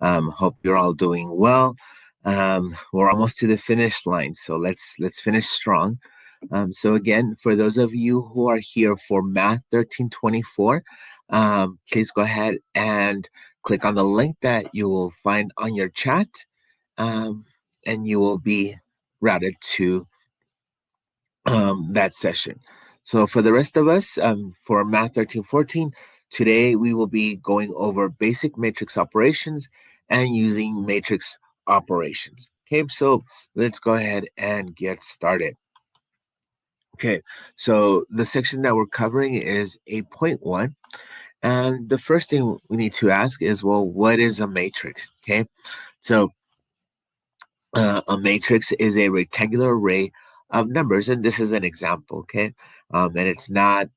Hope you're all doing well. We're almost to the finish line, so let's finish strong. So again, for those of you who are here for Math 1324, please go ahead and click on the link that you will find on your chat, um, and you will be routed to that session. So for the rest of us, for Math 1314, today we will be going over basic matrix operations and using matrix operations. Okay, so let's go ahead and get started. Okay, so the section that we're covering is 8.1. And the first thing we need to ask is, well, what is a matrix? Okay, so a matrix is a rectangular array of numbers, and this is an example, okay? And it's not,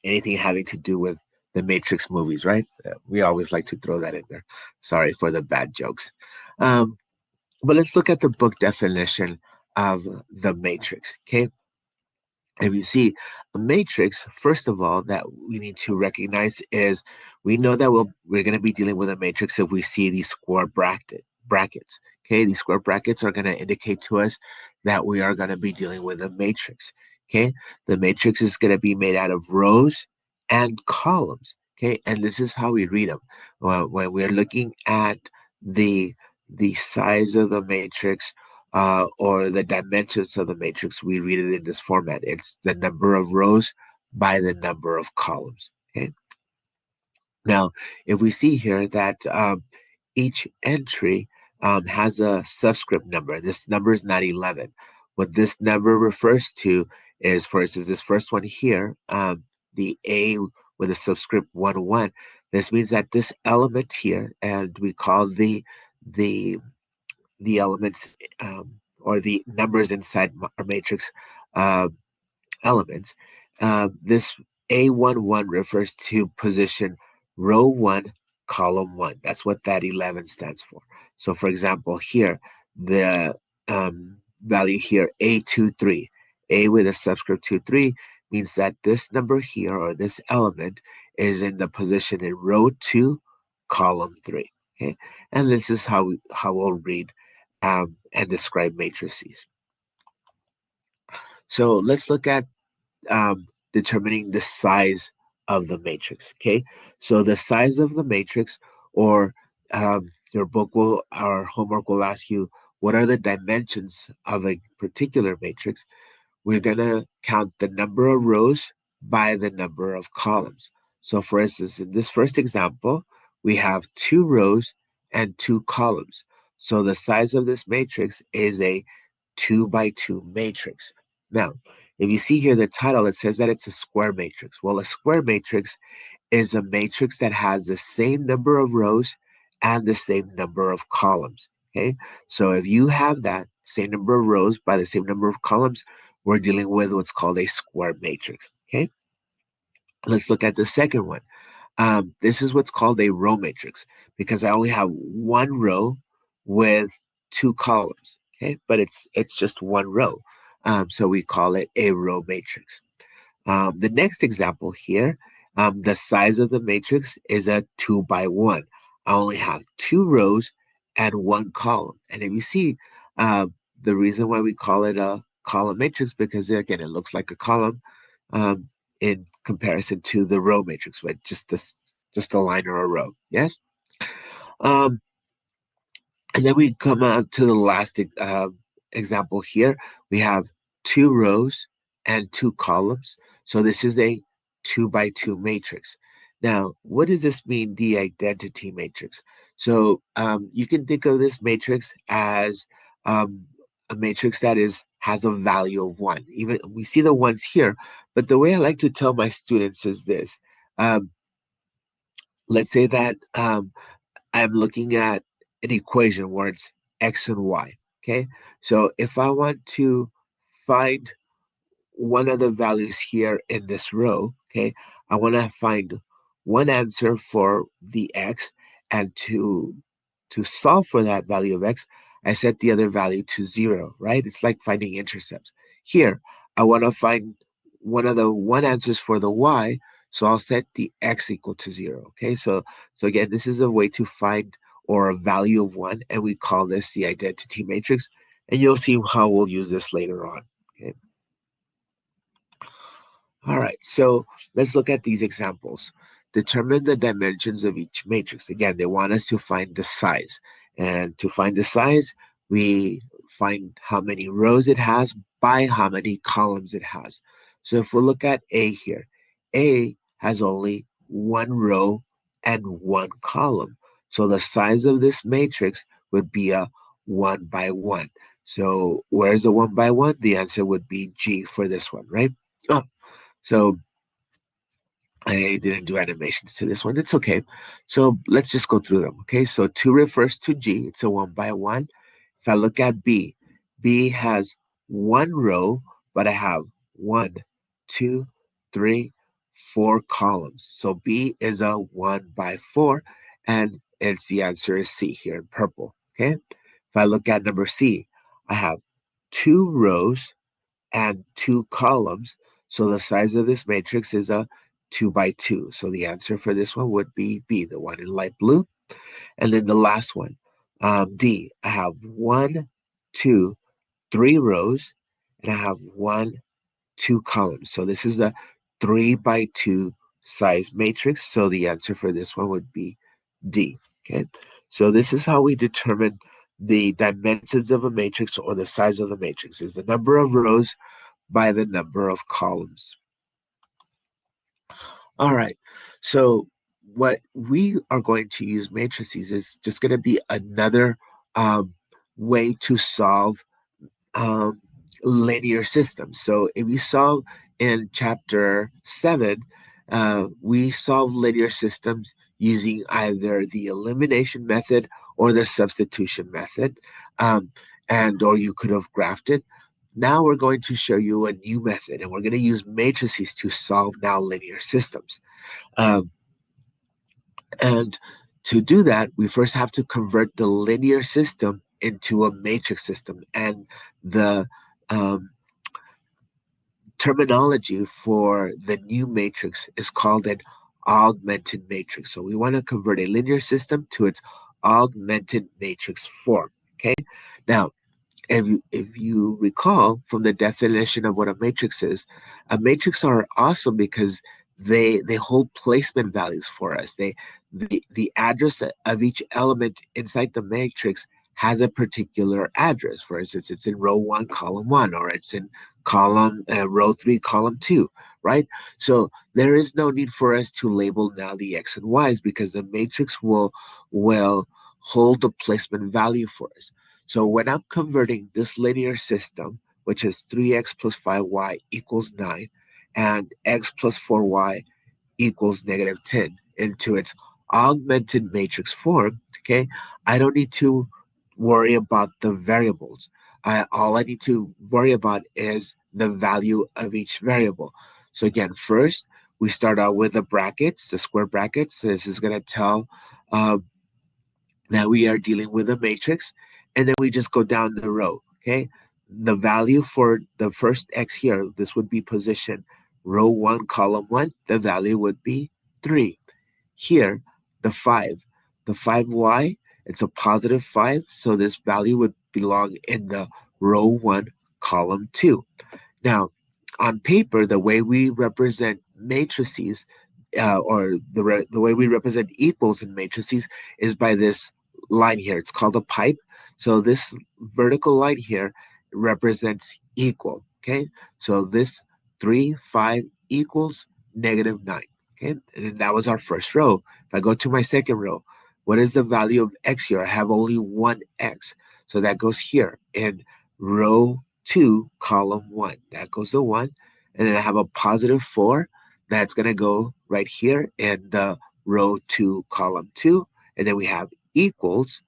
anything having to do with the Matrix movies, right? We always like to throw that in there. Sorry for the bad jokes. Um, but let's look at the book definition of the matrix, okay? If you see a matrix, first of all, that we need to recognize is we know that we're going to be dealing with a matrix if we see these square brackets. Okay, these square brackets are going to indicate to us that we are going to be dealing with a matrix. Okay, the matrix is going to be made out of rows and columns. Okay, and this is how we read them. When we're looking at the the size of the matrix, or the dimensions of the matrix, we read it in this format. It's the number of rows by the number of columns. Okay. Now, if we see here that each entry has a subscript number, this number is not 11. What this number refers to is, for instance, this first one here, the A with a subscript 1, 1. This means that this element here, and we call the the elements, or the numbers inside our matrix uh, elements. This A11 refers to position row 1, column 1. That's what that 11 stands for. So, for example, here, the value here, A23, A with a subscript 23, means that this number here, or this element, is in the position in row 2, column 3. Okay, and this is how we'll read and describe matrices. So let's look at determining the size of the matrix. Okay, so the size of the matrix, or your book will, our homework will ask you, what are the dimensions of a particular matrix? We're going to count the number of rows by the number of columns. So for instance, in this first example, we have 2 rows and 2 columns. So the size of this matrix is a 2 by 2 matrix. Now, if you see here the title, it says that it's a square matrix. Well, a square matrix is a matrix that has the same number of rows and the same number of columns. Okay, so if you have that same number of rows by the same number of columns, we're dealing with what's called a square matrix. Okay, let's look at the second one. This is what's called a row matrix, because I only have one row with 2 columns. Okay, but it's just one row, so we call it a row matrix. The next example here, the size of the matrix is a 2 by 1. I only have 2 rows and 1 column. And if you see, the reason why we call it a column matrix, because again, it looks like a column in comparison to the row matrix, but just a line or a row. Yes. Um, and then we come out to the last example here. We have 2 rows and 2 columns. So this is a 2 by 2 matrix. Now, what does this mean, the identity matrix? So you can think of this matrix as a matrix that has a value of 1. Even we see the ones here, but the way I like to tell my students is this. Let's say that I'm looking at an equation where it's x and y. Okay, so if I want to find one of the values here in this row, okay, I want to find one answer for the x, and to solve for that value of x, I set the other value to 0, right? It's like finding intercepts. Here, I want to find one of the answers for the y, So I'll set the x equal to 0. Okay, so again, this is a way to find or a value of 1, and we call this the identity matrix. And you'll see how we'll use this later on. Okay. All right, so let's look at these examples. Determine the dimensions of each matrix. Again, they want us to find the size. And to find the size, we find how many rows it has by how many columns it has. So if we look at A here, A has only one row and one column. So the size of this matrix would be a 1 by 1. So where's the 1 by 1? The answer would be G for this one, right? Oh, so I didn't do animations to this one. It's okay. So let's just go through them. Okay, so 2 refers to G. It's a 1 by 1. If I look at B, B has one row, but I have 1, 2, 3, 4 columns. So B is a 1 by 4, and it's the answer is C here in purple. Okay, if I look at number C, I have 2 rows and 2 columns. So the size of this matrix is a 2 by 2. So the answer for this one would be B, the one in light blue. And then the last one, D, I have 1, 2, 3 rows, and I have 1, 2 columns. So this is a 3 by 2 size matrix. So the answer for this one would be D. Okay, so this is how we determine the dimensions of a matrix or the size of the matrix is the number of rows by the number of columns. All right, so what we are going to use matrices is just going to be another way to solve um, linear systems. So if you saw in chapter 7, we solve linear systems using either the elimination method or the substitution method, and or you could have graphed it. Now we're going to show you a new method, and we're going to use matrices to solve now linear systems. Um, and to do that, we first have to convert the linear system into a matrix system. And the um, terminology for the new matrix is called an augmented matrix. So we want to convert a linear system to its augmented matrix form. Okay. Now, if you recall from the definition of what a matrix are awesome because they hold placement values for us. The address of each element inside the matrix has a particular address. For instance, it's in row 1, column 1, or it's in column row 3, column 2, right? So there is no need for us to label now the x and y's because the matrix will hold the placement value for us. So when I'm converting this linear system, which is 3x plus 5y equals 9, and x plus 4y equals negative 10 into its augmented matrix form, okay, I don't need to worry about the variables. All I need to worry about is the value of each variable. So again, first, we start out with the brackets, the square brackets. This is going to tell that we are dealing with a matrix, and then we just go down the row. Okay, the value for the first x here, this would be position row 1, column 1, the value would be 3. Here, the 5, the 5y, it's a positive 5, so this value would belong in the row 1, column 2. Now, on paper, the way we represent matrices, or the way we represent equals in matrices is by this line here. It's called a pipe. So this vertical line here represents equal. Okay, so this 3, 5 equals negative 9. Okay, and that was our first row. If I go to my second row, what is the value of x here? I have only one x, so that goes here in row 2, column 1. That goes to 1, and then I have a positive 4. That's going to go right here in the row 2, column 2, and then we have equals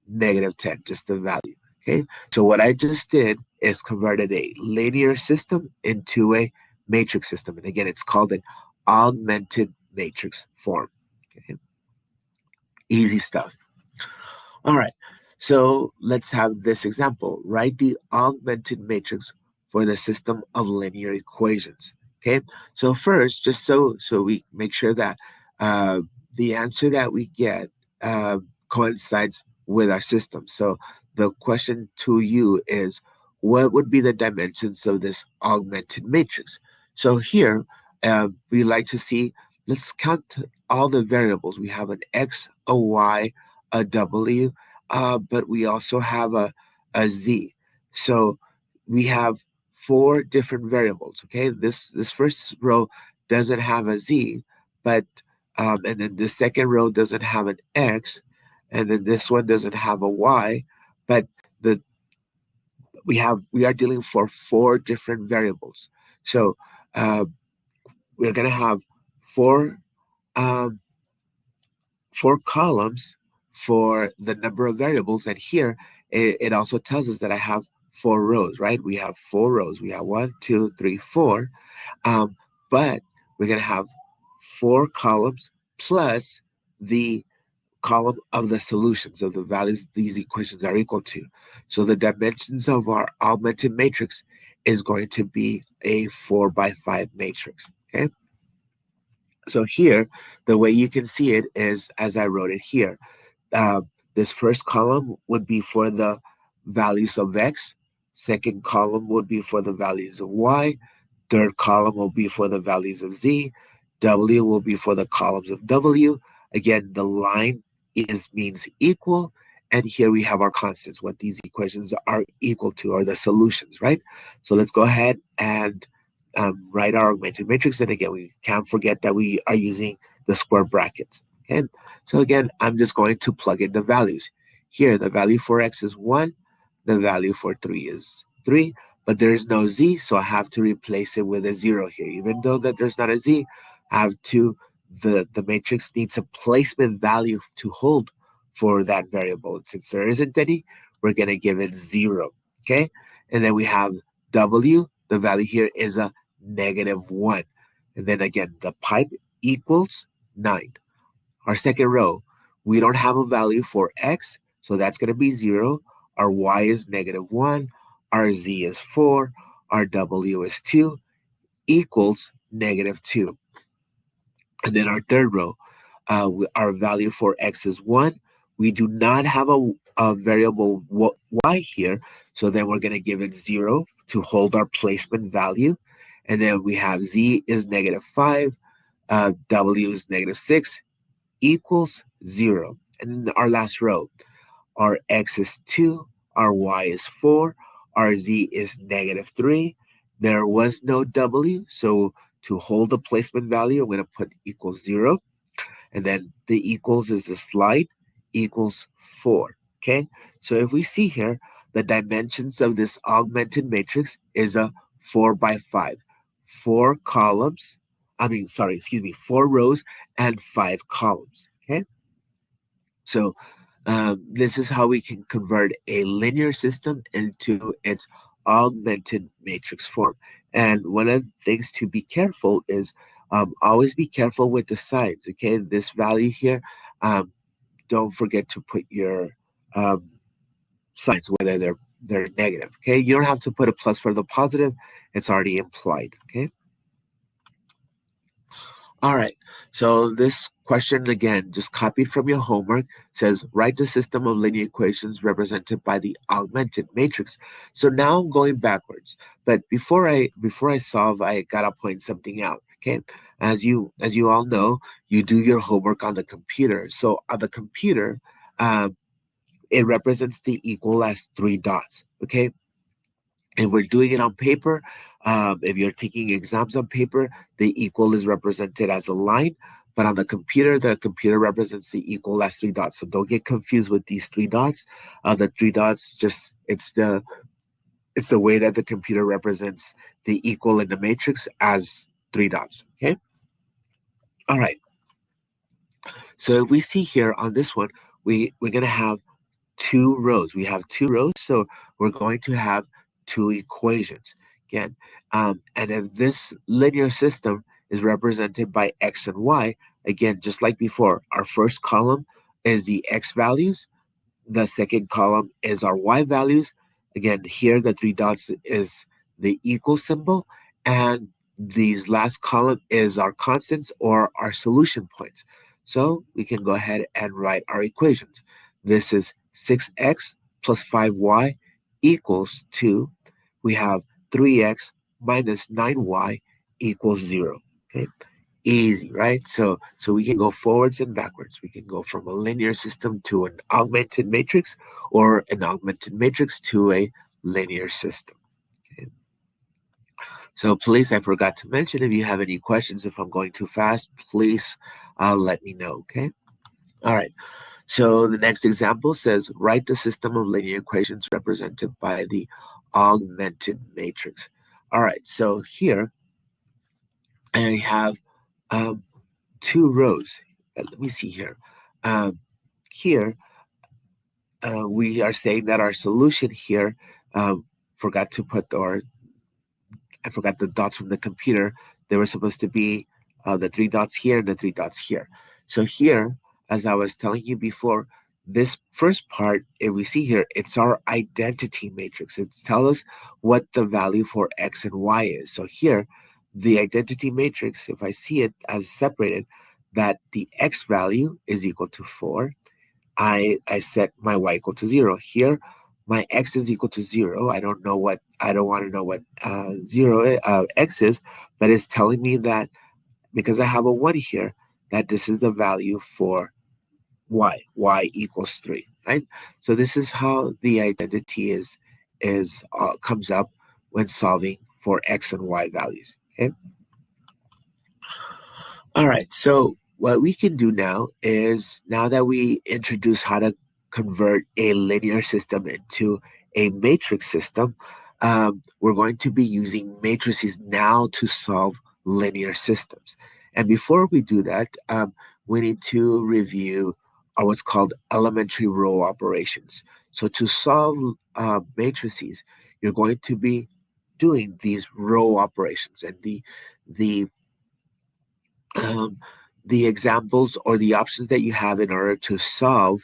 negative 10, just the value. Okay, so what I just did is converted a linear system into a matrix system. And again, it's called an augmented matrix form. Okay, easy stuff. All right, so let's have this example. Write the augmented matrix for the system of linear equations. Okay, so first, just so we make sure that uh, the answer that we get coincides with our system. So the question to you is, what would be the dimensions of this augmented matrix? So here, we like to see, let's count all the variables. We have an x, a y, a w, but we also have a z. So we have four different variables. Okay, this first row doesn't have a z, but and then the second row doesn't have an x, and then this one doesn't have a y, but the we are dealing for four different variables. So uh, we're gonna have four um, four columns for the number of variables, and here it also tells us that I have four rows, right? We have four rows. We have one, two, three, four. Um, but we're going to have four columns plus the column of the solutions of the values these equations are equal to. So the dimensions of our augmented matrix is going to be a 4 by 5 matrix. Okay. So here, the way you can see it is as I wrote it here. Uh, this first column would be for the values of x. Second column would be for the values of y. Third column will be for the values of z. W will be for the columns of w. Again, the line is means equal. And here we have our constants, what these equations are equal to, or the solutions, right? So let's go ahead and write our augmented matrix. And again, we can't forget that we are using the square brackets. Okay, so again, I'm just going to plug in the values. Here, the value for x is 1, the value for 3 is 3, but there is no z, so I have to replace it with a 0 here. Even though that there's not a z, I have to, the matrix needs a placement value to hold for that variable. And since there isn't any, we're going to give it 0, okay? And then we have w, the value here is a -1. And then again, the pipe equals 9. Our second row, we don't have a value for x, so that's going to be 0. Our y is -1. Our z is 4. Our w is 2, equals -2. And then our third row, our value for x is 1. We do not have a variable y here, so then we're going to give it 0 to hold our placement value. And then we have z is -5, w is -6, equals 0. And then our last row, our x is 2, our y is 4, our z is -3. There was no w, so to hold the placement value, I'm going to put equals 0. And then the equals is a slide, equals 4. Okay, so if we see here, the dimensions of this augmented matrix is a 4 by 5. Four columns, four rows and 5 columns. Okay, so this is how we can convert a linear system into its augmented matrix form. And one of the things to be careful is always be careful with the signs. Okay, this value here, don't forget to put your um, signs, whether they're negative. Okay, you don't have to put a plus for the positive; it's already implied. Okay. All right, so this question again, just copied from your homework, says write the system of linear equations represented by the augmented matrix. So now I'm going backwards, but before I solve, I gotta point something out. Okay, as you all know, you do your homework on the computer. So on the computer, um, it represents the equal as 3 dots. Okay, if we're doing it on paper, if you're taking exams on paper, the equal is represented as a line. But on the computer represents the equal as 3 dots. So don't get confused with these 3 dots. The 3 dots just it's the way that the computer represents the equal in the matrix as 3 dots. Okay. All right. So if we see here on this one, we're gonna have 2 rows. We have 2 rows, so we're going to have 2 equations again. And if this linear system is represented by x and y, again, just like before, our first column is the x values, the second column is our y values. Again, here the 3 dots is the equal symbol, and these last column is our constants or our solution points. So we can go ahead and write our equations. This is 6x plus 5y equals 2. We have 3x minus 9y equals 0. Okay, easy, right? So we can go forwards and backwards. We can go from a linear system to an augmented matrix, or an augmented matrix to a linear system. Okay. So please, I forgot to mention, if you have any questions, if I'm going too fast, please let me know, okay? All right, so the next example says, write the system of linear equations represented by the augmented matrix. All right, so here I have um, two rows. Let me see here. Um, here, we are saying that our solution here, forgot to put, or I forgot the dots from the computer. They were supposed to be the three dots here and the three dots here. So here, as I was telling you before, this first part, if we see here, it's our identity matrix. It's tell us what the value for x and y is. So here, the identity matrix, if I see it as separated, that the x value is equal to 4, I set my y equal to 0. Here, my x is equal to 0. I don't want to know what x is, but it's telling me that because I have a 1 here, that this is the value for y equals 3, right? So this is how the identity is comes up when solving for x and y values, okay? All right, so what we can do now is, now that we introduce how to convert a linear system into a matrix system, we're going to be using matrices now to solve linear systems. And before we do that, we need to review what's called elementary row operations. So to solve matrices, you're going to be doing these row operations, and the um, the examples or the options that you have in order to solve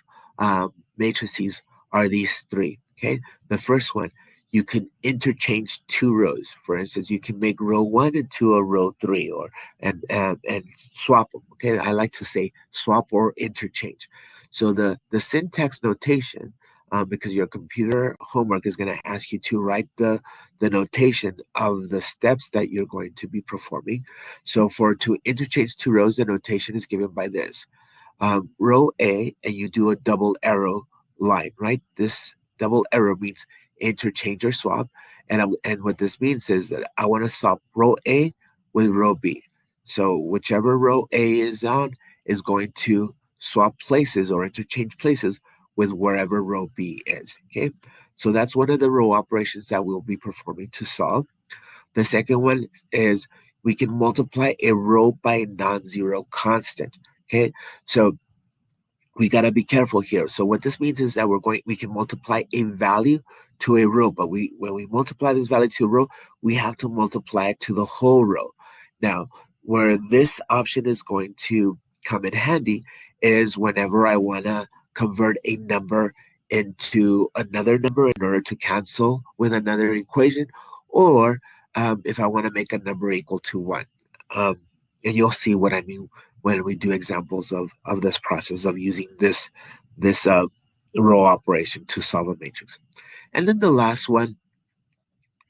matrices are these three. Okay, the first one, you can interchange two rows. For instance, you can make row 1 into a row 3, or and swap them. Okay, I like to say swap or interchange. So the syntax notation, because your computer homework is going to ask you to write the notation of the steps that you're going to be performing. So to interchange two rows, the notation is given by this. Row A, and you do a double arrow line, right? This double arrow means interchange or swap. And what this means is that I want to swap row A with row B. So whichever row A is on is going to swap places or interchange places with wherever row B is, okay? So that's one of the row operations that we'll be performing to solve. The second one is we can multiply a row by a non-zero constant. Okay, so we got to be careful here. So what this means is that we can multiply a value to a row, but when we multiply this value to a row, we have to multiply it to the whole row. Now, where this option is going to come in handy is whenever I want to convert a number into another number in order to cancel with another equation, or if I want to make a number equal to 1. Um, and you'll see what I mean when we do examples of this process of using this row operation to solve a matrix. And then the last one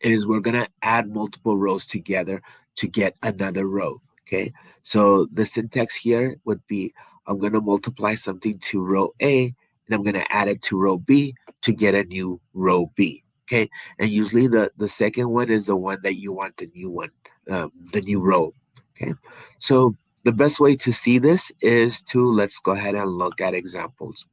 is we're going to add multiple rows together to get another row. Okay, so the syntax here would be, I'm going to multiply something to row A, and I'm going to add it to row B to get a new row B. Okay, and usually the second one is the one that you want the new row. Okay, so the best way to see this is to, let's go ahead and look at examples.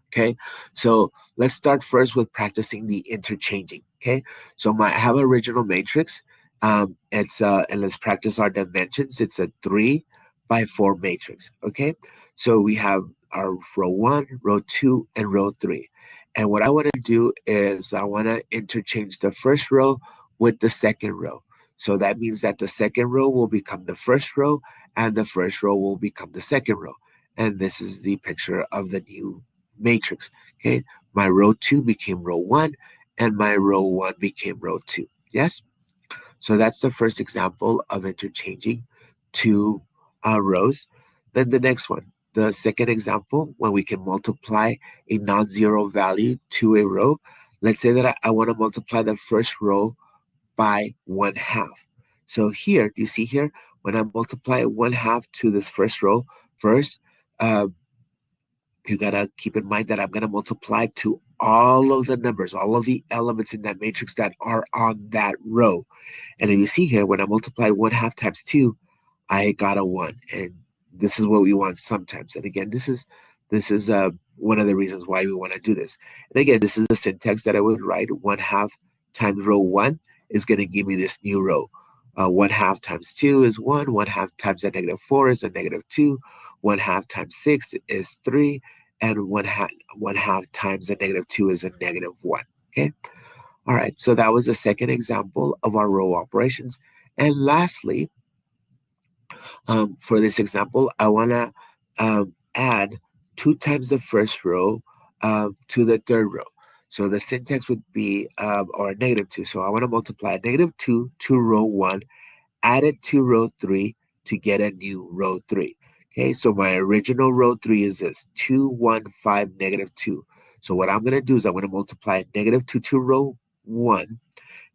Okay, so let's start first with practicing the interchanging. Okay, so I have original matrix. And let's practice our dimensions. It's a 3 by 4 matrix. Okay, so we have our row 1, row 2, and row 3. And what I want to do is I want to interchange the first row with the second row. So that means that the second row will become the first row, and the first row will become the second row. And this is the picture of the new matrix. Okay, my row 2 became row 1, and my row 1 became row 2. Yes? So that's the first example of interchanging two rows. Then the next one, the second example, when we can multiply a non-zero value to a row. Let's say that I want to multiply the first row by 1/2. So here, do you see here, when I multiply 1/2 to this first row, first, uh, you gotta keep in mind that I'm gonna multiply to all of the numbers, all of the elements in that matrix that are on that row. And if you see here, when I multiply 1/2 times 2, I got a 1. And this is what we want sometimes. And again, this is one of the reasons why we want to do this. And again, this is the syntax that I would write. 1/2 times row 1 is going to give me this new row. 1/2 times 2 is 1. 1/2 times a negative 4 is a negative 2. 1/2 times 6 is 3. And one half times a negative 2 is a negative 1. Okay. All right. So that was the second example of our row operations. And lastly, for this example, I want to add 2 times the first row to the third row. So the syntax would be, or negative 2. So I want to multiply negative 2 to row 1, add it to row 3 to get a new row 3. Okay, so my original row 3 is this, 2, 1, 5, negative 2. So what I'm going to do is I'm going to multiply negative 2 to row 1,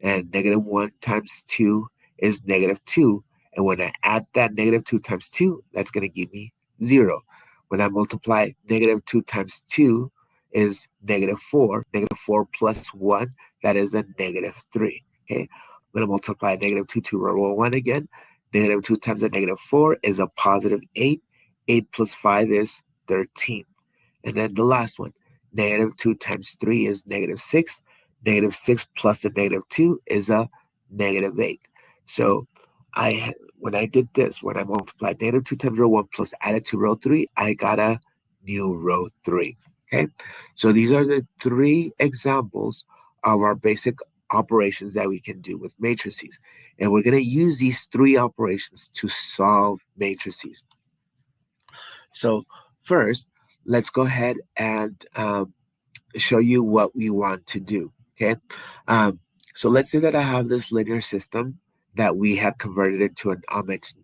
and negative 1 times 2 is negative 2. And when I add that negative 2 times 2, that's going to give me 0. When I multiply negative 2 times 2 is negative 4. Negative 4 plus 1, that is a negative 3. Okay, I'm going to multiply negative 2 to row 1 again. Negative 2 times a negative 4 is a positive 8. 8 plus 5 is 13. And then the last one, negative 2 times 3 is negative 6. Negative 6 plus a negative 2 is a negative 8. So when I did this, when I multiplied negative 2 times row 1 plus added to row 3, I got a new row 3. Okay, so these are the 3 examples of our basic operations that we can do with matrices. And we're going to use these 3 operations to solve matrices. So first, let's go ahead and show you what we want to do. Okay, so let's say that I have this linear system that we have converted into an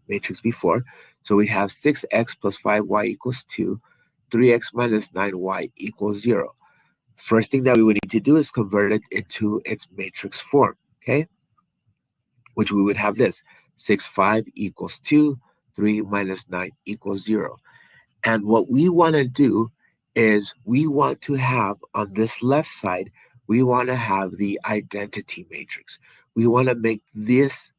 matrix before. So we have 6x plus 5y equals 2, 3x minus 9y equals 0. First thing that we would need to do is convert it into its matrix form, okay? Which we would have this, 6, 5 equals 2, 3 minus 9 equals 0. And what we want to do is we want to have on this left side, we want to have the identity matrix. We want to make this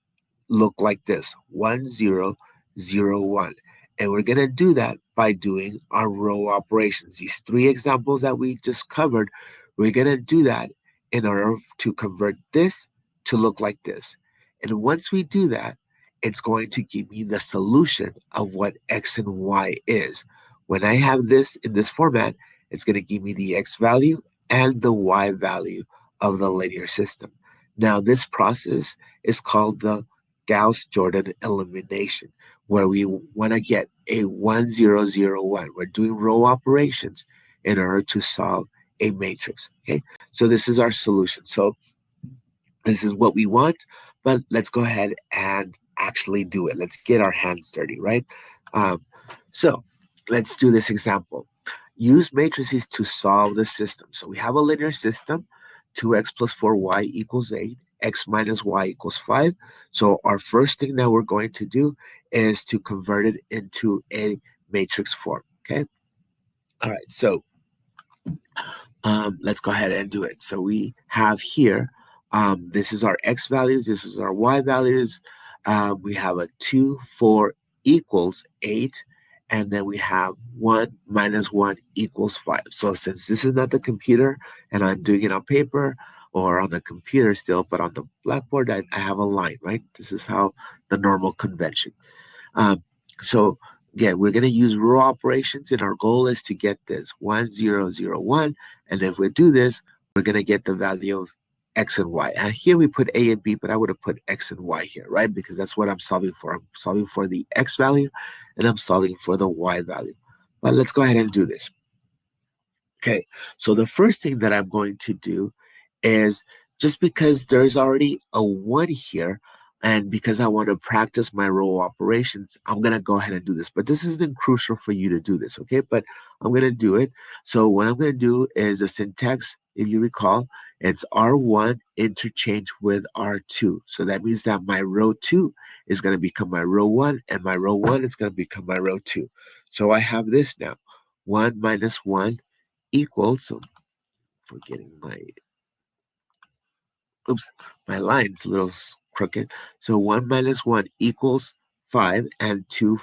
look like this, 1, 0, 0, 1. And we're going to do that by doing our row operations. These 3 examples that we just covered, we're going to do that in order to convert this to look like this. And once we do that, it's going to give me the solution of what x and y is. When I have this in this format, it's going to give me the x value and the y value of the linear system. Now, this process is called the Gauss-Jordan elimination, where we want to get a 1, 0, 0, 1. We're doing row operations in order to solve a matrix. Okay, so this is our solution. So this is what we want, but let's go ahead and actually do it. Let's get our hands dirty, right? So let's do this example. Use matrices to solve the system. So we have a linear system, 2x plus 4y equals 8, x minus y equals 5. So our first thing that we're going to do is to convert it into a matrix form, okay? All right, so let's go ahead and do it. So we have here, this is our x values, this is our y values. We have a 2, 4 equals 8, and then we have 1 minus 1 equals 5. So since this is not the computer, and I'm doing it on paper or on the computer still, but on the blackboard, I have a line, right? This is how the normal convention. So again, we're going to use row operations, and our goal is to get this 1, 0, 0, 1. And if we do this, we're going to get the value of x and y. And here we put a and b, but I would have put x and y here, right? Because that's what I'm solving for. I'm solving for the x value, and I'm solving for the y value. But let's go ahead and do this. Okay, so the first thing that I'm going to do is, just because there's already a 1 here, And because I want to practice my row operations, I'm going to go ahead and do this. But this isn't crucial for you to do this, okay? But I'm going to do it. So what I'm going to do is a syntax, if you recall, it's R1 interchange with R2. So that means that my row 2 is going to become my row 1, and my row 1 is going to become my row 2. So I have this now. 1 minus 1 equals, so forgetting my, oops, my line's a little crooked. So 1 minus 1 equals 5, and 2,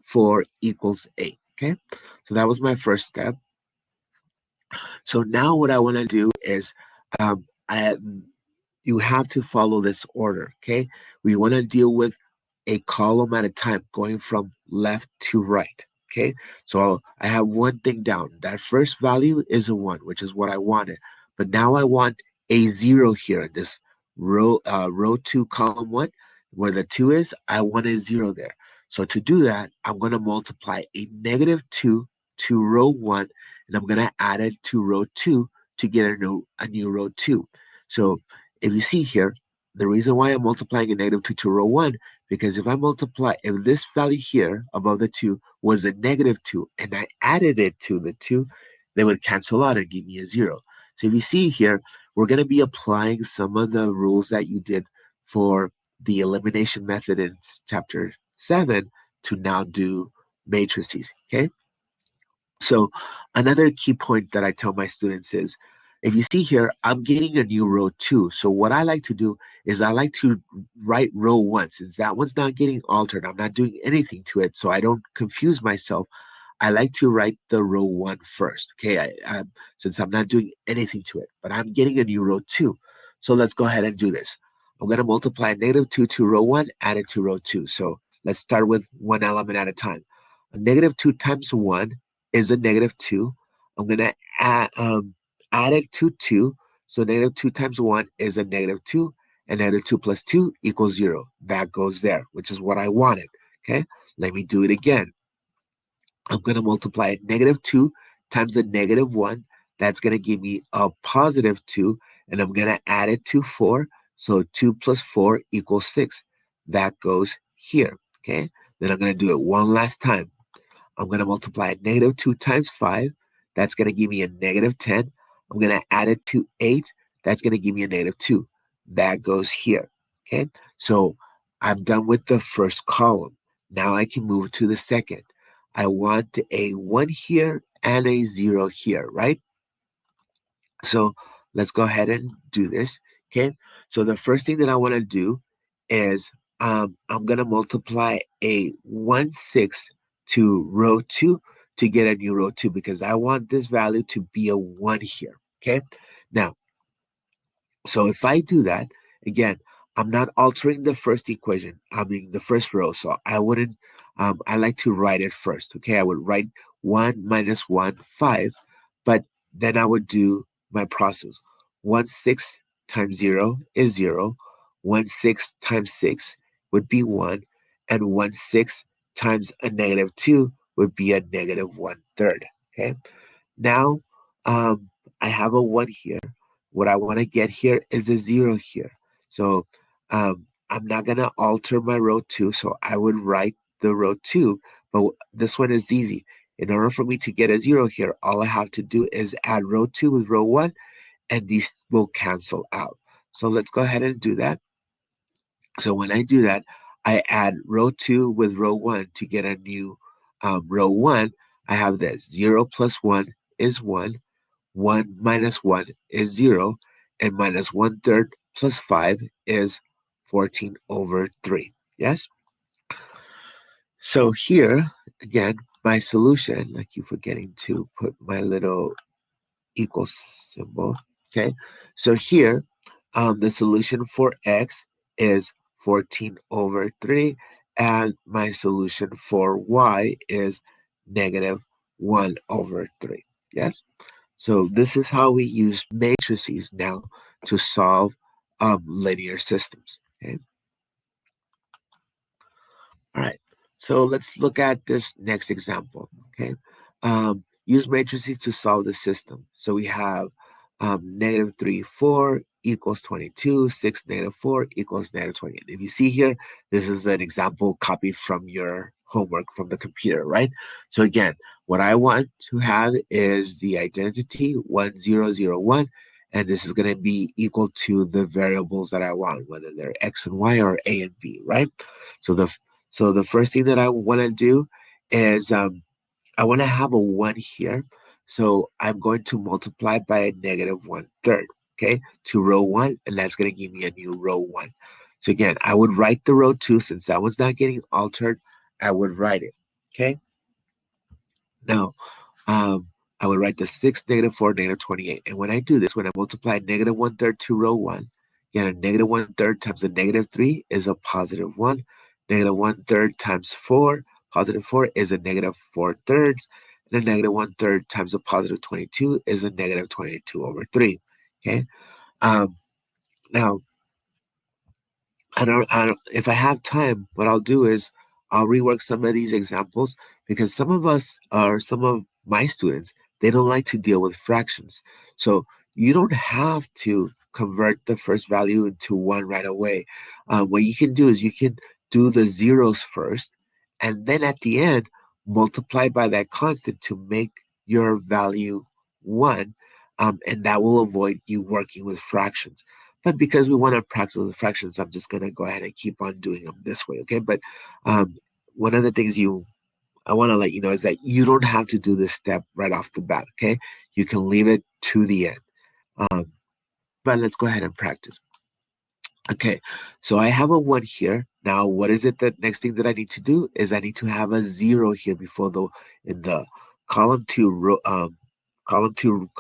4 equals 8. Okay, so that was my first step. So now what I want to do is um, I, you have to follow this order. Okay, we want to deal with a column at a time, going from left to right. Okay, so I have one thing down. That first value is a 1, which is what I wanted. But now I want a 0 here in this row 2, column 1, where the 2 is. I want a 0 there. So to do that, I'm going to multiply a -2 to row 1, and I'm going to add it to row 2 to get a new row 2. So if you see here, the reason why I'm multiplying a -2 to row 1, because if this value here above the 2 was a -2 and I added it to the 2, they would cancel out and give me a 0. So if you see here, we're going to be applying some of the rules that you did for the elimination method in chapter 7 to now do matrices, okay? So another key point that I tell my students is, if you see here, I'm getting a new row 2. So what I like to do is I like to write row 1. Since that one's not getting altered, I'm not doing anything to it, so I don't confuse myself. I like to write the row 1 first, okay? Since I'm not doing anything to it, but I'm getting a new row 2. So let's go ahead and do this. I'm going to multiply -2 to row 1, add it to row 2. So let's start with one element at a time. A -2 times 1 is a -2. I'm going to add it to 2. So -2 times 1 is a -2, and -2 plus 2 equals 0. That goes there, which is what I wanted. Okay, let me do it again. I'm going to multiply -2 times a -1. That's going to give me a +2, and I'm going to add it to 4. So 2 plus 4 equals 6. That goes here. Okay, then I'm going to do it one last time. I'm going to multiply -2 times 5. That's going to give me a -10. I'm going to add it to 8. That's going to give me a -2. That goes here. Okay, so I'm done with the first column. Now I can move to the second. I want a 1 here and a 0 here, right? So let's go ahead and do this. Okay, so the first thing that I want to do is I'm going to multiply a 1/6 to row 2 to get a new row 2, because I want this value to be a 1 here. Okay, now, so if I do that, again, I'm not altering the first equation, I mean the first row, so I wouldn't, I like to write it first, okay? I would write 1 minus 1, 5, but then I would do my process. 1/6 times 0 is 0, 1/6 times 6 would be 1, and 1/6 times a -2 would be a -1/3, okay? Now, I have a 1 here. What I want to get here is a 0 here. So I'm not going to alter my row 2. So I would write the row 2. But this one is easy. In order for me to get a 0 here, all I have to do is add row 2 with row 1, and these will cancel out. So let's go ahead and do that. So when I do that, I add row 2 with row 1 to get a new row 1. I have this 0 plus 1 is 1. 1 minus 1 is 0, and minus 1/3 plus 5 is 14/3. Yes? So here, again, my solution, I keep forgetting to put my little equal symbol. Okay, so here, the solution for x is 14/3, and my solution for y is -1/3. Yes? So this is how we use matrices now to solve linear systems. Okay. All right. So let's look at this next example. Okay. Use matrices to solve the system. So we have Negative 3, 4 equals 22. 6, negative 4 equals negative 20. And if you see here, this is an example copied from your homework from the computer, right? So again, what I want to have is the identity 1001, and this is going to be equal to the variables that I want, whether they're x and y or a and b, right? So the first thing that I want to do is I want to have a 1 here. So I'm going to multiply by a negative 1/3, okay, to row 1, and that's going to give me a new row 1. So again, I would write the row 2 since that one's not getting altered. I would write it, okay? Now, um, I would write the 6, negative 4, negative 28. And when I do this, when I multiply negative 1/3 to row 1, again, a negative 1/3 times a negative 3 is a positive 1. Negative 1/3 times 4, positive 4 is a negative 4/3. And a negative 1/3 times a positive 22 is a negative 22 over 3. Okay. Um, Now, if I have time, what I'll do is I'll rework some of these examples because some of us or some of my students, they don't like to deal with fractions. So you don't have to convert the first value into one right away. What you can do is you can do the zeros first, and then at the end, multiply by that constant to make your value one, and that will avoid you working with fractions. But because we want to practice with fractions, I'm just going to go ahead and keep on doing them this way, okay? But um, one of the things I want to let you know is that you don't have to do this step right off the bat, okay? You can leave it to the end. Um, but let's go ahead and practice. Okay, so I have a 1 here. Now, what is it that next thing that I need to do is I need to have a 0 here before in the column 2 column 2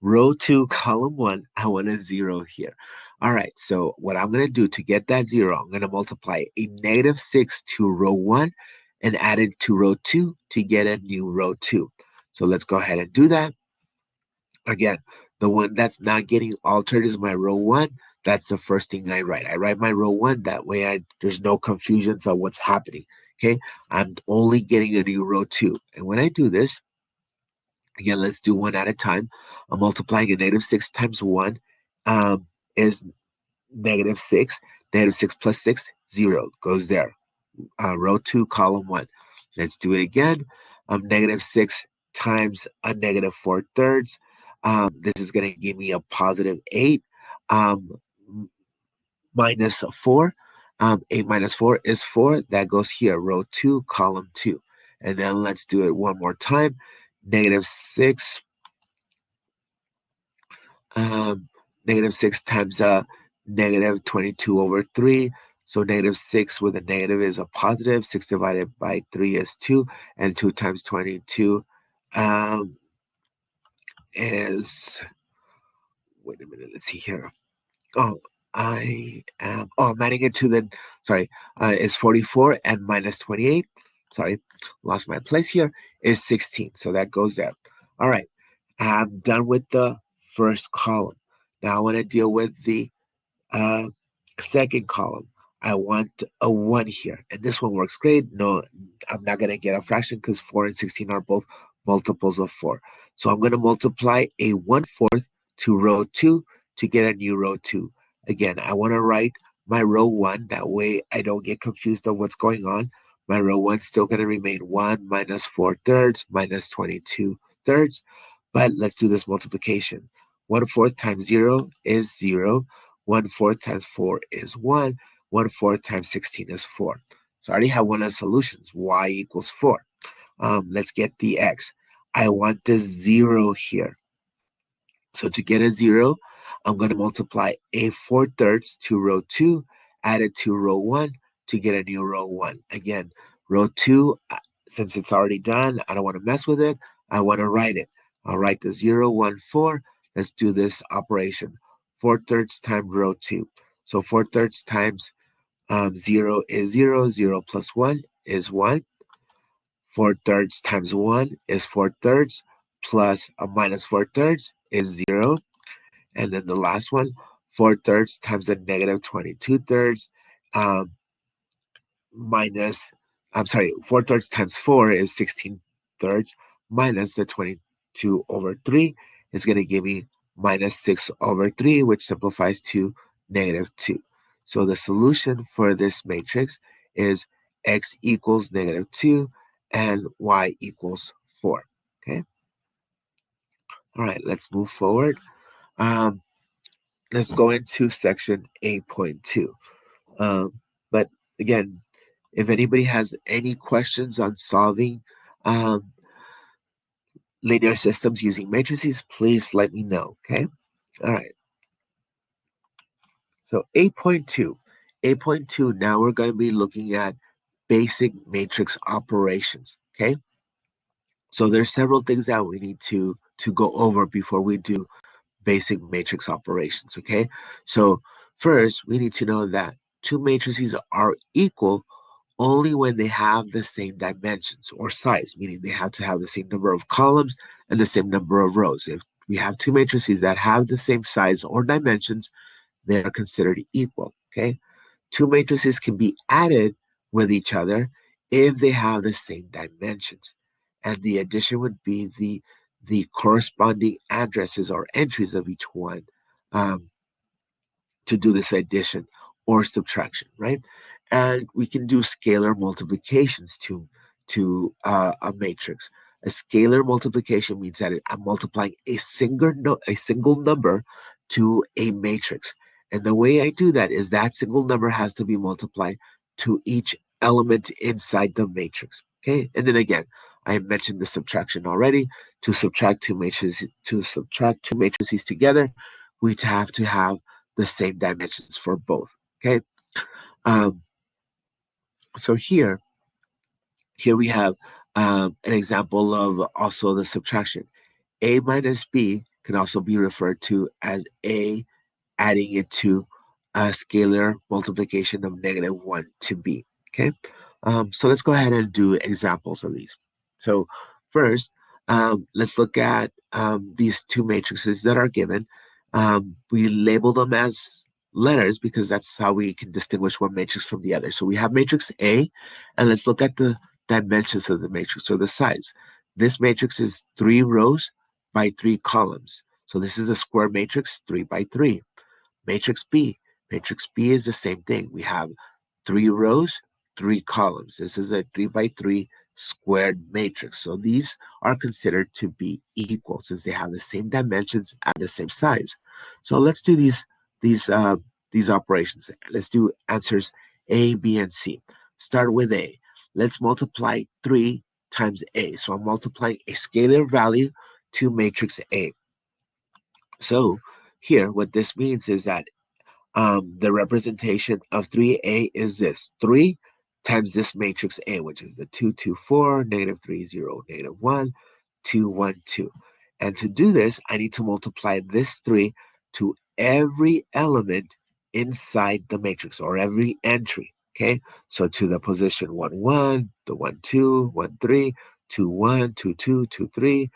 row 2, column 1, I want a 0 here. All right, so what I'm going to do to get that 0, I'm going to multiply a negative 6 to row 1 and add it to row 2 to get a new row 2. So let's go ahead and do that. Again, the one that's not getting altered is my row 1. That's the first thing I write. I write my row 1. That way there's no confusions on what's happening. Okay, I'm only getting a new row 2. And when I do this, again, let's do one at a time. I'm multiplying a negative 6 times 1 is negative 6. Negative 6 plus 6, 0 goes there. Row 2, column 1. Let's do it again. Negative 6 times a negative 4/3. This is going to give me a positive 8 um, minus 4. 8 minus 4 is 4. That goes here, row 2, column 2. And then let's do it one more time. Negative 6 negative 6 times negative 22 over 3. So negative 6 with a negative is a positive. 6 divided by 3 is 2. And 2 times 22 is, wait a minute, let's see here. Oh, I'm adding it to the, sorry, is 44 and minus 28. Sorry, lost my place here, is 16. So that goes there. All right, I'm done with the first column. Now I want to deal with the uh, second column. I want a 1 here. And this one works great. No, I'm not going to get a fraction because 4 and 16 are both multiples of 4. So I'm going to multiply a 1/4 to row 2 to get a new row 2. Again, I want to write my row 1. That way I don't get confused on what's going on. My row 1 is still going to remain 1 minus 4/3 minus 22/3. But let's do this multiplication. 1/4 times 0 is 0. 1/4 times 4 is 1. 1/4 times 16 is 4. So I already have one of the solutions. Y equals 4. Let's get the x. I want the 0 here. So to get a 0, I'm going to multiply a 4/3 to row 2, add it to row 1 to get a new row 1. Again, row 2, since it's already done, I don't want to mess with it. I want to write it. I'll write the 0, 1, 4. Let's do this operation. 4/3 times row 2. So 4/3 times 0 is 0. 0 plus 1 is 1. 4/3 times 1 is 4/3 plus a minus 4/3 is 0. And then the last one, 4/3 times a negative 22/3 um, minus, I'm sorry, 4/3 times 4 is 16/3 minus the 22 over 3. is going to give me minus 6 over 3, which simplifies to negative 2. So the solution for this matrix is x equals negative 2 and y equals 4. Okay. All right, let's move forward. Um, let's go into section 8.2. But again, if anybody has any questions on solving um, linear systems using matrices, please let me know, okay? All right, so 8.2. 8.2, now we're going to be looking at basic matrix operations, okay? So there's several things that we need to go over before we do basic matrix operations, okay? So first, we need to know that two matrices are equal only when they have the same dimensions or size, meaning they have to have the same number of columns and the same number of rows. If we have two matrices that have the same size or dimensions, they are considered equal, okay? Two matrices can be added with each other if they have the same dimensions. And the addition would be the corresponding addresses or entries of each one um, to do this addition or subtraction, right? And we can do scalar multiplications to a matrix. A scalar multiplication means that I'm multiplying a single number to a matrix. And the way I do that is that single number has to be multiplied to each element inside the matrix. Okay, and then again, I mentioned the subtraction already. To subtract two matrices together, we have to have the same dimensions for both. Okay, um, so here we have an example of also the subtraction. A minus B can also be referred to as A adding it to a scalar multiplication of negative 1 to B. Okay, so let's go ahead and do examples of these. So first, let's look at these two matrices that are given. We label them as letters because that's how we can distinguish one matrix from the other. So we have matrix A, and let's look at the dimensions of the matrix or the size. This matrix is 3 rows by 3 columns. So this is a square matrix, 3 by 3. Matrix B. Matrix B is the same thing. We have 3 rows, 3 columns. This is a 3 by 3 squared matrix. So these are considered to be equal since they have the same dimensions and the same size. So let's do these operations. Let's do answers A, B, and C. Start with A. Let's multiply 3 times A. So I'm multiplying a scalar value to matrix A. So here, what this means is that the representation of 3A is this. 3 times this matrix A, which is the 2, 2, 4, negative 3, 0, negative 1, 2, 1, 2. And to do this, I need to multiply this 3 to every element inside the matrix or every entry. Okay, so to the position 1, 1, the 1, 2, 1, 3, 2, 1, 2, 2, 2, 3,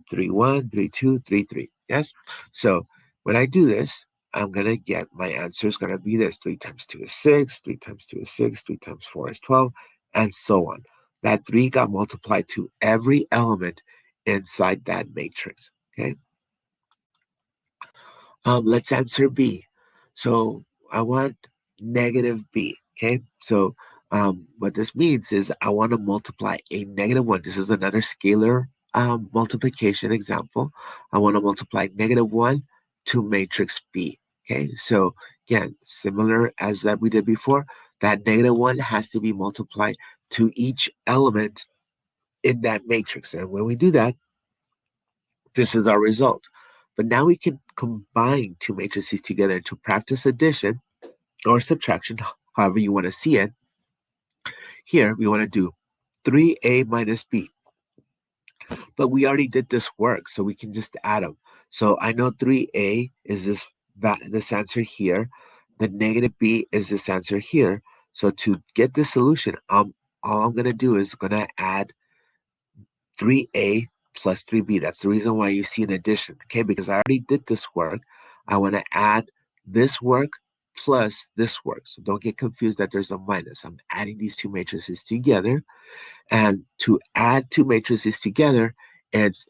3, 1, 3, 2, 3, 3. Yes, so when I do this, I'm going to get my answer is going to be this. 3 times 2 is 6, 3 times 2 is 6, 3 times 4 is 12, and so on. That 3 got multiplied to every element inside that matrix. Okay. Let's answer B. So I want negative B. Okay. So what this means is I want to multiply a negative 1. This is another scalar multiplication example. I want to multiply negative 1 to matrix B. Okay. So again, similar as that we did before, that negative 1 has to be multiplied to each element in that matrix. And when we do that, this is our result. But now we can combine two matrices together to practice addition or subtraction, however you want to see it. Here, we want to do 3a minus b. But we already did this work, so we can just add them. So I know 3a is this answer here. The negative b is this answer here. So to get this solution, all I'm going to do is going to add 3a plus 3b. That's the reason why you see an addition, okay? Because I already did this work. I want to add this work plus this work. So don't get confused that there's a minus. I'm adding these two matrices together. And to add two matrices together, it's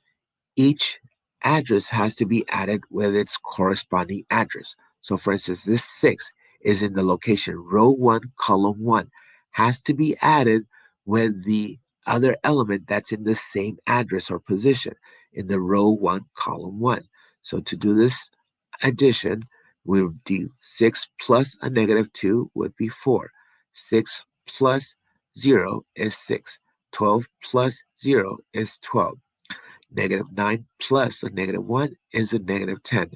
each address has to be added with its corresponding address. So for instance, this 6 is in the location row 1, column 1, has to be added with the other element that's in the same address or position in the row 1, column 1. So to do this addition, we would do 6 plus a negative 2 would be 4. 6 plus 0 is 6. 12 plus 0 is 12. Negative 9 plus a negative 1 is a negative 10.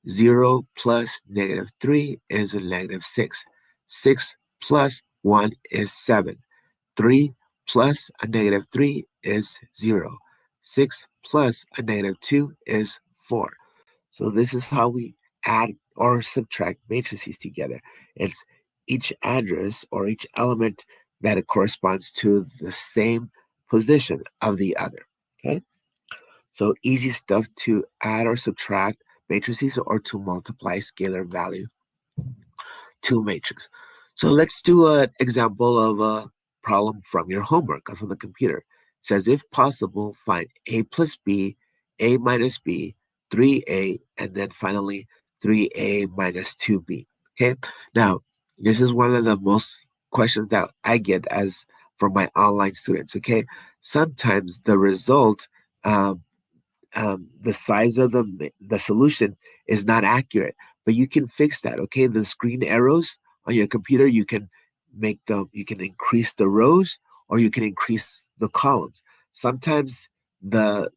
0 plus negative 3 is a negative 6. 6 plus 1 is 7. 3 plus a negative 3 is 0. 6 plus a negative 2 is 4. So this is how we add or subtract matrices together. It's each address or each element that it corresponds to the same position of the other. Okay? So easy stuff to add or subtract matrices or to multiply scalar value to matrix. So let's do an example of a problem from your homework or from the computer. It says if possible, find a plus b, a minus b, 3a, and then finally 3a minus 2b. Okay, now this is one of the most questions that I get as from my online students. Okay, sometimes the result the size of the solution is not accurate, but you can fix that. Okay, the screen arrows on your computer, you can you can increase the rows or you can increase the columns. Sometimes the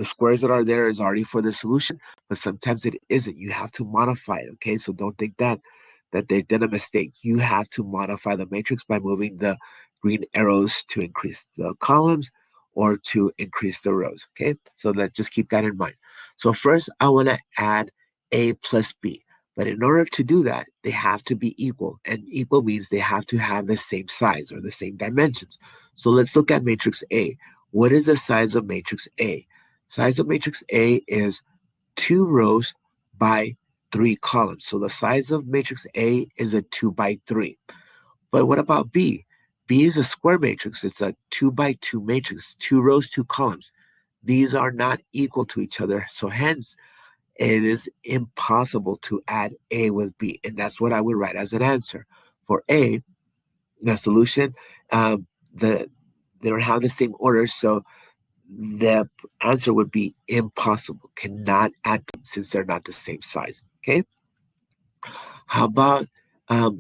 squares that are there is already for the solution, but sometimes it isn't. You have to modify it. Okay, so don't think that they did a mistake. You have to modify the matrix by moving the green arrows to increase the columns or to increase the rows. Okay, so let's just keep that in mind. So first, I want to add a plus b. But in order to do that, they have to be equal. And equal means they have to have the same size or the same dimensions. So let's look at matrix A. What is the size of matrix A? Size of matrix A is 2 rows by 3 columns. So the size of matrix A is a 2 by 3. But what about B? B is a square matrix. It's a 2 by 2 matrix, 2 rows, 2 columns. These are not equal to each other. So hence, it is impossible to add A with B. And that's what I would write as an answer. For A, the solution, they don't have the same order. So the answer would be impossible. Cannot add them since they're not the same size. Okay. How about um,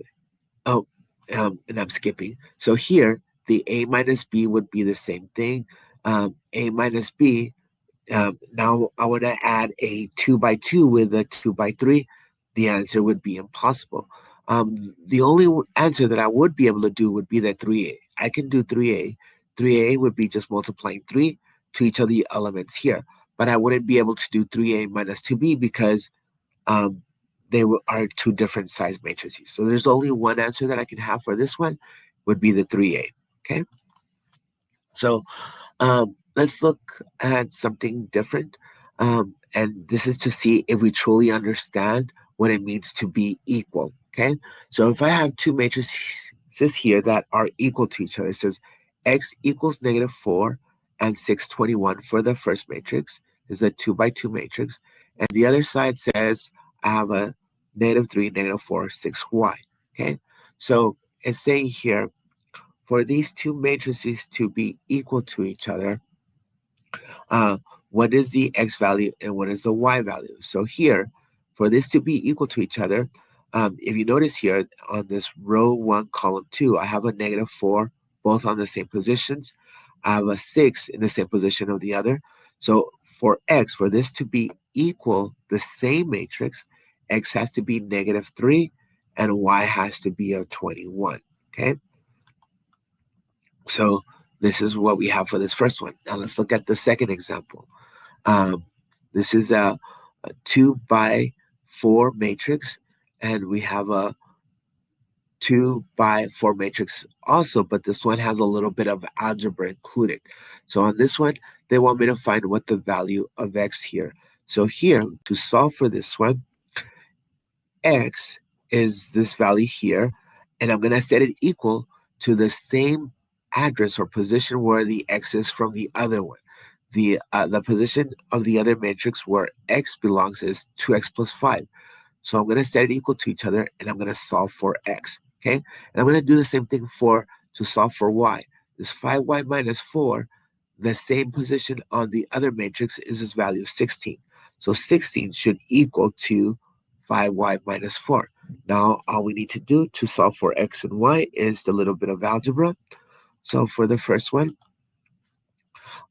oh, and I'm skipping. So here, the A minus B would be the same thing. A minus B. Now I want to add a 2 by 2 with a 2 by 3. The answer would be impossible. The only answer that I would be able to do would be the 3A. I can do 3A. 3A would be just multiplying 3 to each of the elements here. But I wouldn't be able to do 3A minus 2B because um, are two different size matrices. So there's only one answer that I can have for this one would be the 3A. Okay. So let's look at something different. And this is to see if we truly understand what it means to be equal. Okay. So if I have two matrices here that are equal to each other, it says x equals negative 4 and 621 for the first matrix. This is a 2 by 2 matrix. And the other side says I have a negative 3, negative 4, 6y. Okay. So it's saying here for these two matrices to be equal to each other, what is the x value and what is the y value? So here, for this to be equal to each other, if you notice here on this row 1, column 2, I have a negative 4 both on the same positions. I have a 6 in the same position of the other. So for x, for this to be equal the same matrix, x has to be negative 3 and y has to be a 21. Okay. So this is what we have for this first one. Now let's look at the second example. This is a 2 by 4 matrix, and we have a 2 by 4 matrix also, but this one has a little bit of algebra included. So on this one, they want me to find what the value of x here. So here, to solve for this one, x is this value here, and I'm going to set it equal to the same address or position where the x is from the other one. the position of the other matrix where x belongs is 2x plus 5. So I'm going to set it equal to each other, and I'm going to solve for x. Okay, and I'm going to do the same thing to solve for y. This 5y minus 4, the same position on the other matrix is its value 16. So 16 should equal to 5y minus 4. Now all we need to do to solve for x and y is a little bit of algebra. So for the first one,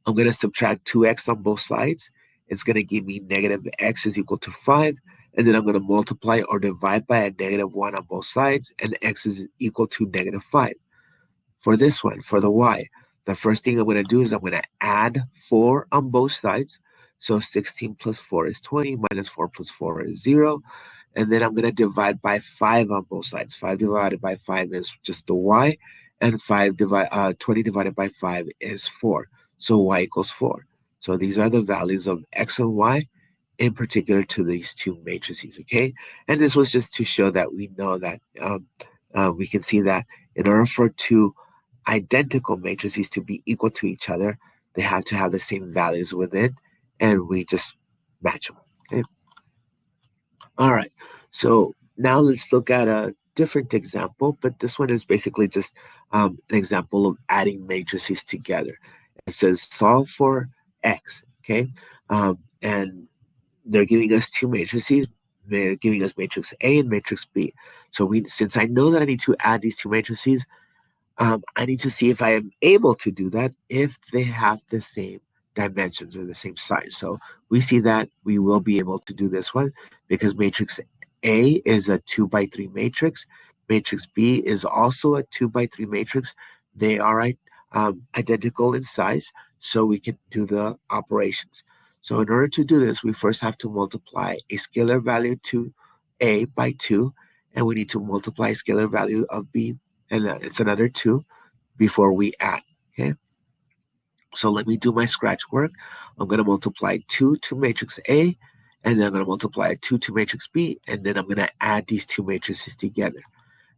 I'm going to subtract 2x on both sides. It's going to give me negative x is equal to 5. And then I'm going to multiply or divide by a negative 1 on both sides. And x is equal to negative 5. For this one, for the y, the first thing I'm going to do is I'm going to add 4 on both sides. So 16 plus 4 is 20, minus 4 plus 4 is 0. And then I'm going to divide by 5 on both sides. 5 divided by 5 is just the y. And 20 divided by 5 is 4. So y equals 4. So these are the values of x and y in particular to these two matrices, okay? And this was just to show that we know that we can see that in order for two identical matrices to be equal to each other, they have to have the same values within, and we just match them, okay? All right, so now let's look at a different example, but this one is basically just an example of adding matrices together. It says solve for x, okay? And they're giving us two matrices. They're giving us matrix A and matrix B. So since I know that I need to add these two matrices, I need to see if I am able to do that if they have the same dimensions or the same size. So we see that we will be able to do this one because matrix A is a 2 by 3 matrix. Matrix B is also a 2 by 3 matrix. They are identical in size, so we can do the operations. So in order to do this, we first have to multiply a scalar value to A by 2, and we need to multiply a scalar value of B, and it's another 2 before we add, okay? So let me do my scratch work. I'm going to multiply 2 to matrix A, and then I'm going to multiply 2 to matrix B, and then I'm going to add these two matrices together.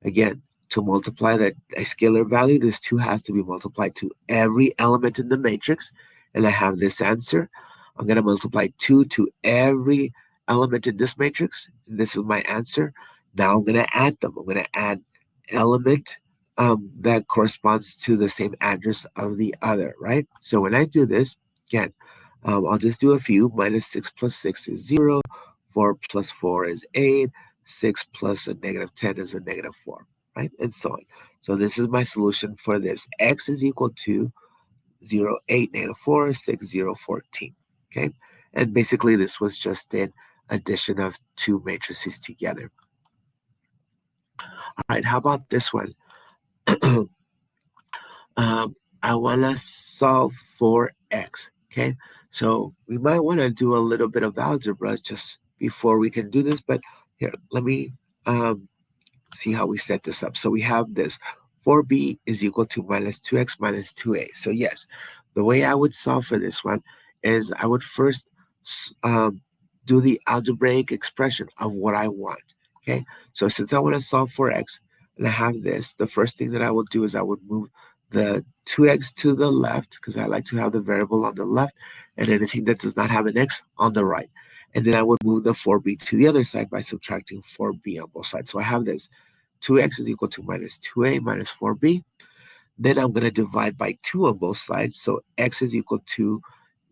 Again, to multiply a scalar value, this 2 has to be multiplied to every element in the matrix, and I have this answer. I'm going to multiply 2 to every element in this matrix, and this is my answer. Now I'm going to add them. I'm going to add element that corresponds to the same address of the other, right? So when I do this, again, I'll just do a few. Minus 6 plus 6 is 0. 4 plus 4 is 8. 6 plus a negative 10 is a negative 4, right? And so on. So this is my solution for this. X is equal to 0, 8, negative 4, 6, 0, 14, okay? And basically this was just an addition of two matrices together. All right, how about this one? I want to solve for x, okay? So we might want to do a little bit of algebra just before we can do this, but here, let me see how we set this up. So we have this 4b is equal to minus 2x minus 2a. So yes, the way I would solve for this one is I would first do the algebraic expression of what I want, okay? So since I want to solve for x, and I have this, the first thing that I will do is I would move the 2x to the left because I like to have the variable on the left and anything that does not have an x on the right. And then I would move the 4b to the other side by subtracting 4b on both sides. So I have this 2x is equal to minus 2a minus 4b. Then I'm going to divide by 2 on both sides. So x is equal to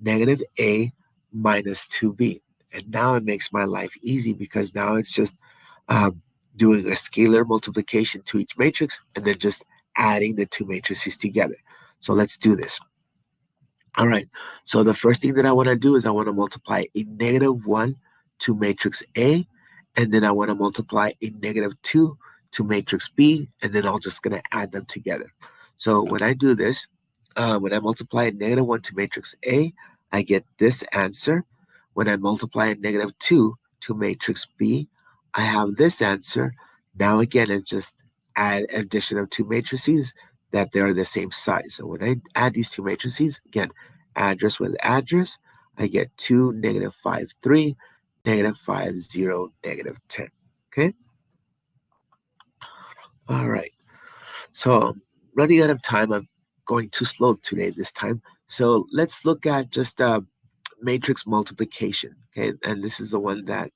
negative a minus 2b. And now it makes my life easy because now it's just doing a scalar multiplication to each matrix and then just adding the two matrices together. So let's do this. All right, so the first thing that I want to do is I want to multiply a negative 1 to matrix A, and then I want to multiply a negative 2 to matrix B, and then I'm just going to add them together. So when I do this, when I multiply a negative 1 to matrix A, I get this answer. When I multiply a negative 2 to matrix B, I have this answer. Now again, it's just add addition of two matrices that they are the same size. So when I add these two matrices, again, address with address, I get 2, negative 5, 3, negative 5, 0, negative 10. Okay? All right. So I'm running out of time. I'm going too slow today this time. So let's look at just matrix multiplication. Okay, and this is the one that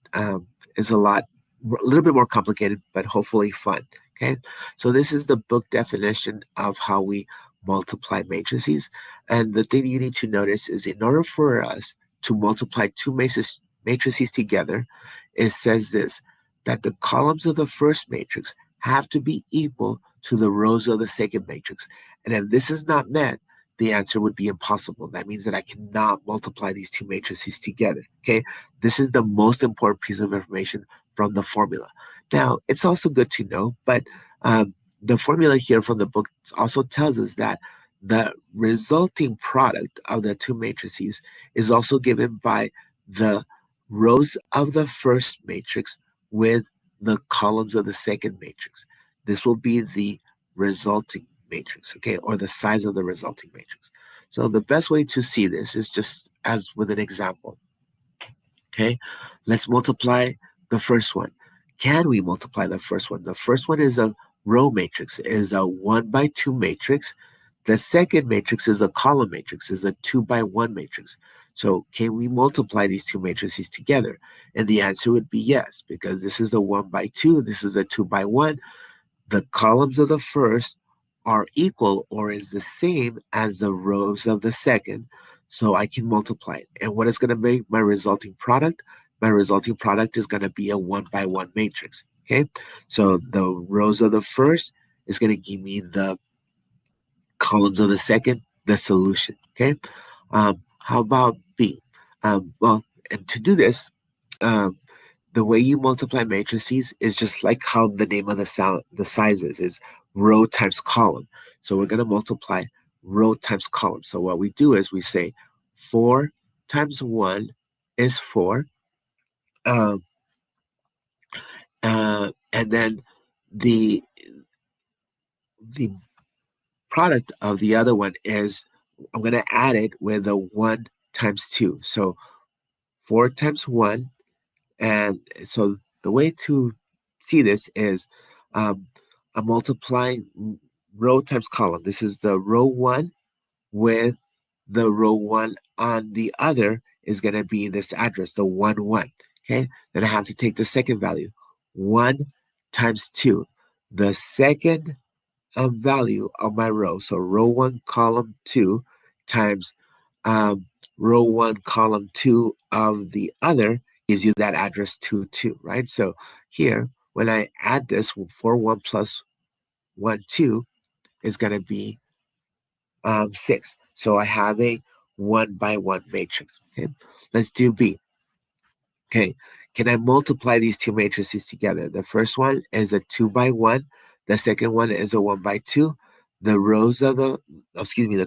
is a little bit more complicated, but hopefully fun. Okay, so this is the book definition of how we multiply matrices. And the thing you need to notice is in order for us to multiply two matrices together, it says this, that the columns of the first matrix have to be equal to the rows of the second matrix. And if this is not met, the answer would be impossible. That means that I cannot multiply these two matrices together. Okay, this is the most important piece of information from the formula. Now, it's also good to know, but the formula here from the book also tells us that the resulting product of the two matrices is also given by the rows of the first matrix with the columns of the second matrix. This will be the resulting matrix, okay, or the size of the resulting matrix. So the best way to see this is just as with an example, okay? Let's multiply the first one. Can we multiply the first one? The first one is a row matrix, is a 1 by 2 matrix. The second matrix is a column matrix, is a 2 by 1 matrix. So can we multiply these two matrices together? And the answer would be yes, because this is a 1 by 2, this is a 2 by 1. The columns of the first are equal or is the same as the rows of the second, so I can multiply it. And what is going to make my resulting product? My resulting product is going to be a 1 by 1 matrix. Okay, so the rows of the first is going to give me the columns of the second, the solution. Okay, how about B? Well, and to do this, um, the way you multiply matrices is just like how the name of the sizes is row times column. So we're going to multiply row times column. So what we do is we say 4 times 1 is 4. Um, and then the the product of the other one is I'm going to add it with a 1 times 2. So 4 times 1. And so the way to see this is I'm multiplying row times column. This is the row 1 with the row 1 on the other is going to be this address, the 1, 1. Okay, then I have to take the second value, 1 times 2. The second value of my row, so row 1, column 2 times um, row 1, column 2 of the other gives you that address 2, 2, right? So here, when I add this, 4, 1 plus 1, 2 is going to be 6. So I have a 1 by 1 matrix. Okay, let's do B. Okay, can I multiply these two matrices together? The first one is a 2 by 1. The second one is a 1 by 2. The rows of the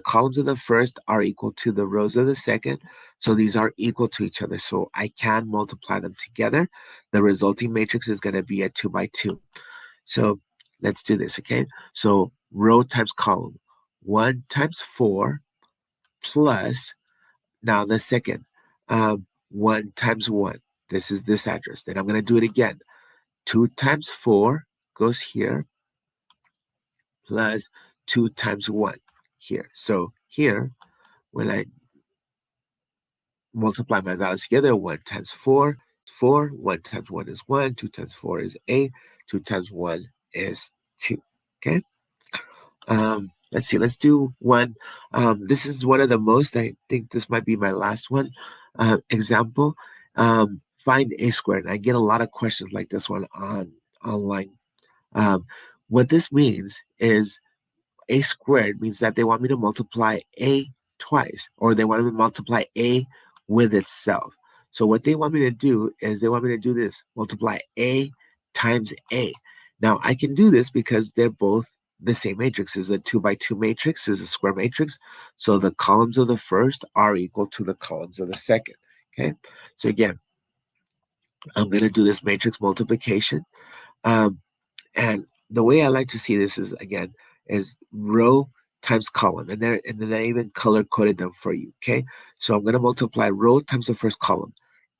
columns of the first are equal to the rows of the second. So these are equal to each other. So I can multiply them together. The resulting matrix is going to be a 2 by 2. So let's do this, okay? So row times column. 1 times 4 plus, now the second, 1 times 1. This is this address. Then I'm going to do it again. 2 times 4 goes here plus 2 times 1 here. So here, when I multiply my values together, 1 times 4, 4. 1 times 1 is 1. 2 times 4 is 8. 2 times 1 is 2. Okay? Let's see. Let's do one. This is one of the most, I think this might be my last one. Example. Find a squared. I get a lot of questions like this one online. Um, what this means is a squared means that they want me to multiply a twice, or they want me to multiply a with itself. So what they want me to do is they want me to do this, multiply a times a. Now I can do this because they're both the same matrix. Is a 2 by 2 matrix, is a square matrix. So the columns of the first are equal to the columns of the second. Okay, so again, I'm going to do this matrix multiplication. Um, and the way I like to see this is, again, is row times column. And then I even color coded them for you. Okay, so I'm going to multiply row times the first column.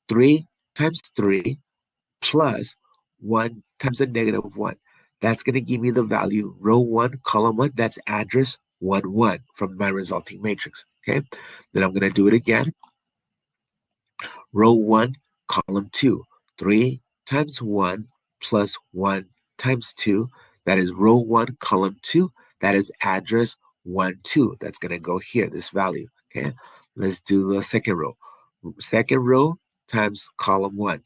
3 times 3 plus 1 times a negative 1. That's going to give me the value row 1, column 1. That's address 1, 1 from my resulting matrix. Okay, then I'm going to do it again. Row 1, column 2, 3 times 1 plus 1 times 2. That is row 1, column 2. That is address 1, 2. That's going to go here, this value. Okay, let's do the second row. Second row times column 1.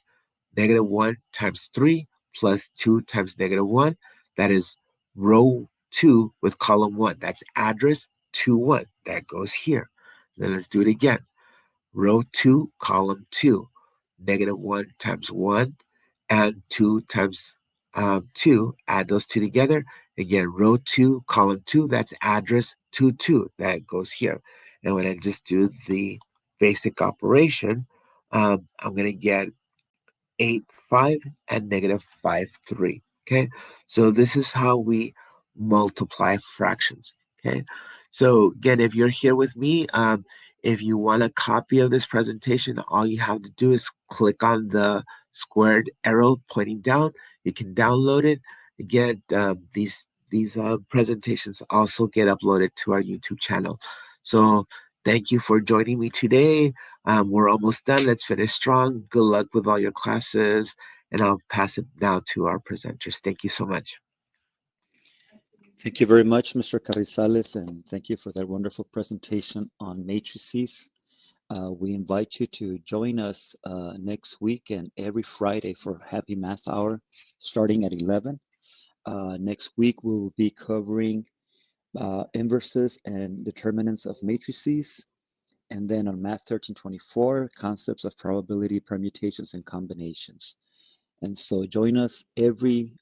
Negative 1 times 3 plus 2 times negative 1. That is row 2 with column 1. That's address 2, 1. That goes here. Then let's do it again. Row 2, column 2. Negative 1 times 1 and 2 times 2. Add those two together. Again, row 2, column 2. That's address 2, 2. That goes here. And when I just do the basic operation, I'm going to get 8, 5, and negative 5, 3. Okay, so this is how we multiply fractions. Okay, so again, if you're here with me, if you want a copy of this presentation, all you have to do is click on the squared arrow pointing down. You can download it. Again, these presentations also get uploaded to our YouTube channel. So thank you for joining me today. We're almost done. Let's finish strong. Good luck with all your classes. And I'll pass it now to our presenters. Thank you so much. Thank you very much, Mr. Carrizales, and thank you for that wonderful presentation on matrices. We invite you to join us next week and every Friday for Happy Math Hour, starting at 11. Next week, we will be covering inverses and determinants of matrices. And then on Math 1324, concepts of probability, permutations, and combinations. And so join us every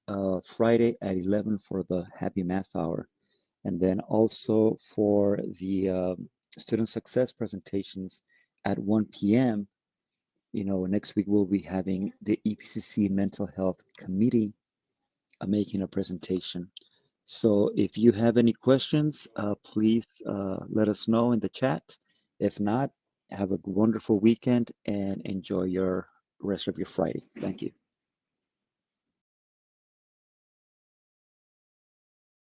Friday at 11 for the Happy Math Hour. And then also for the student success presentations at 1 p.m. Next week we'll be having the EPCC Mental Health Committee making a presentation. So if you have any questions, please let us know in the chat. If not, have a wonderful weekend and enjoy your rest of your Friday. Thank you.